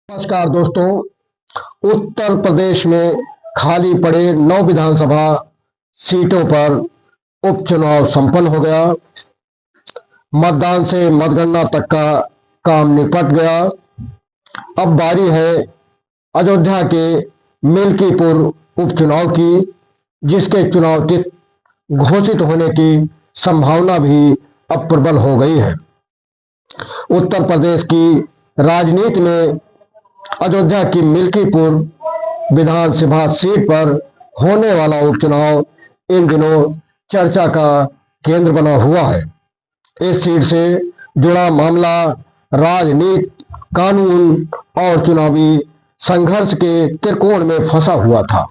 नमस्कार दोस्तों। उत्तर प्रदेश में खाली पड़े 9 विधानसभा सीटों पर उपचुनाव संपन्न हो गया। मतदान से मतगणना तक का काम निपट गया। अब बारी है अयोध्या के मिल्कीपुर उपचुनाव की, जिसके चुनाव तिथि घोषित होने की संभावना भी अब प्रबल हो गई है। उत्तर प्रदेश की राजनीति में अयोध्या की मिल्कीपुर विधानसभा सीट पर होने वाला उपचुनाव इन दिनों चर्चा का केंद्र बना हुआ है। इस सीट से जुड़ा मामला राजनीति, कानून और चुनावी संघर्ष के त्रिकोण में फंसा हुआ था।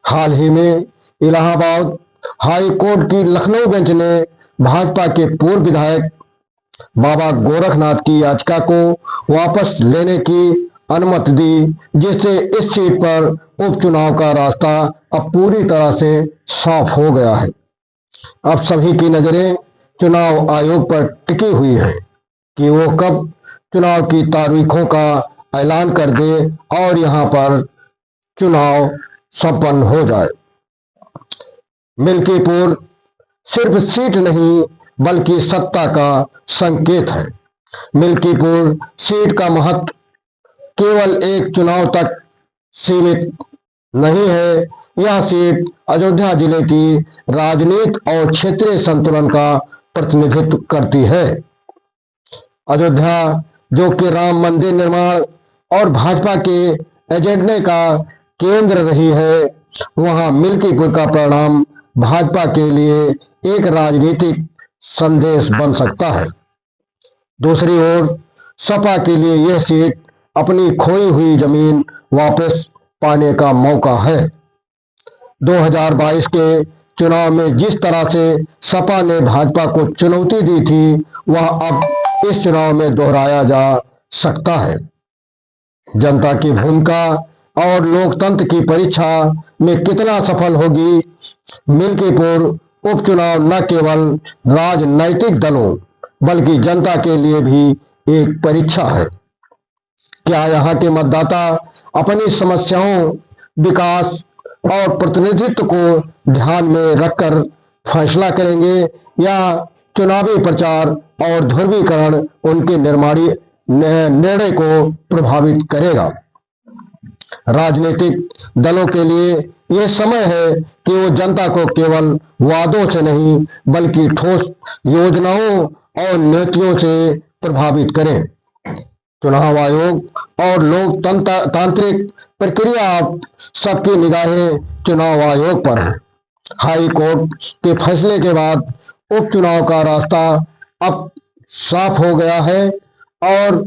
हाल ही में इलाहाबाद हाई कोर्ट की लखनऊ बेंच ने भाजपा के पूर्व विधायक बाबा गोरखनाथ की याचिका को वापस लेने की अनुमति दी, जिससे इस सीट पर उपचुनाव का रास्ता अब पूरी तरह से साफ हो गया है। अब सभी की नजरें चुनाव आयोग पर टिकी हुई है कि वो कब चुनाव की तारीखों का ऐलान कर दे और यहां पर चुनाव संपन्न हो जाए। मिल्कीपुर सिर्फ सीट नहीं बल्कि सत्ता का संकेत है। मिल्कीपुर सीट का महत्व केवल एक चुनाव तक सीमित नहीं है। यह सीट अयोध्या जिले की राजनीति और क्षेत्रीय संतुलन का प्रतिनिधित्व करती है। अयोध्या, जो कि राम मंदिर निर्माण और भाजपा के एजेंडे का केंद्र रही है, वहां मिल्कीपुर का परिणाम भाजपा के लिए एक राजनीतिक संदेश बन सकता है। दूसरी ओर सपा के लिए यह सीट अपनी खोई हुई जमीन वापस पाने का मौका है। 2022 के चुनाव में जिस तरह से सपा ने भाजपा को चुनौती दी थी, वह अब इस चुनाव में दोहराया जा सकता है। जनता की भूमिका और लोकतंत्र की परीक्षा में कितना सफल होगी मिल्कीपुर उपचुनाव न केवल राजनैतिक दलों बल्कि जनता के लिए भी एक परीक्षा है। क्या यहाँ के मतदाता अपनी समस्याओं, विकास और प्रतिनिधित्व को ध्यान में रखकर फैसला करेंगे, या चुनावी प्रचार और ध्रुवीकरण उनके निर्णय को प्रभावित करेगा? राजनीतिक दलों के लिए यह समय है कि वो जनता को केवल वादों से नहीं बल्कि ठोस योजनाओं और नीतियों से प्रभावित करें। चुनाव आयोग और लोकतांत्रिक प्रक्रिया, सबकी निगाहें चुनाव आयोग पर है। हाई कोर्ट के फैसले के बाद उपचुनाव का रास्ता अब साफ हो गया है और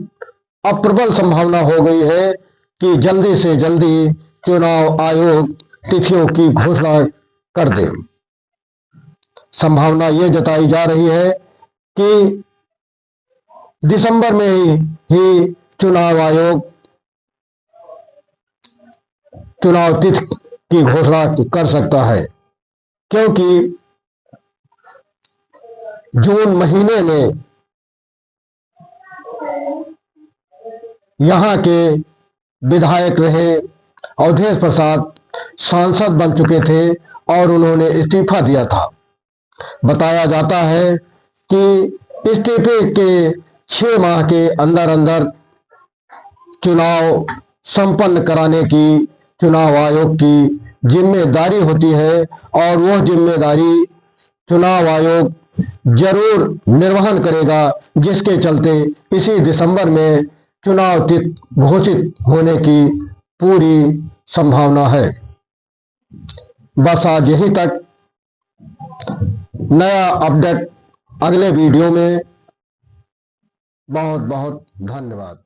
अब प्रबल संभावना हो गई है कि जल्दी से जल्दी चुनाव आयोग तिथियों की घोषणा कर दे। संभावना ये जताई जा रही है कि दिसंबर में ही चुनाव आयोग चुनाव तिथि की घोषणा कर सकता है, क्योंकि जून महीने में यहाँ के विधायक रहे अवधेश प्रसाद सांसद बन चुके थे और उन्होंने इस्तीफा दिया था। बताया जाता है कि इस्तीफे के 6 माह के अंदर अंदर चुनाव संपन्न कराने की चुनाव आयोग की जिम्मेदारी होती है और वह जिम्मेदारी चुनाव आयोग जरूर निर्वहन करेगा, जिसके चलते इसी दिसंबर में चुनाव तिथि घोषित होने की पूरी संभावना है। बस आज यही तक। नया अपडेट अगले वीडियो में। बहुत बहुत धन्यवाद।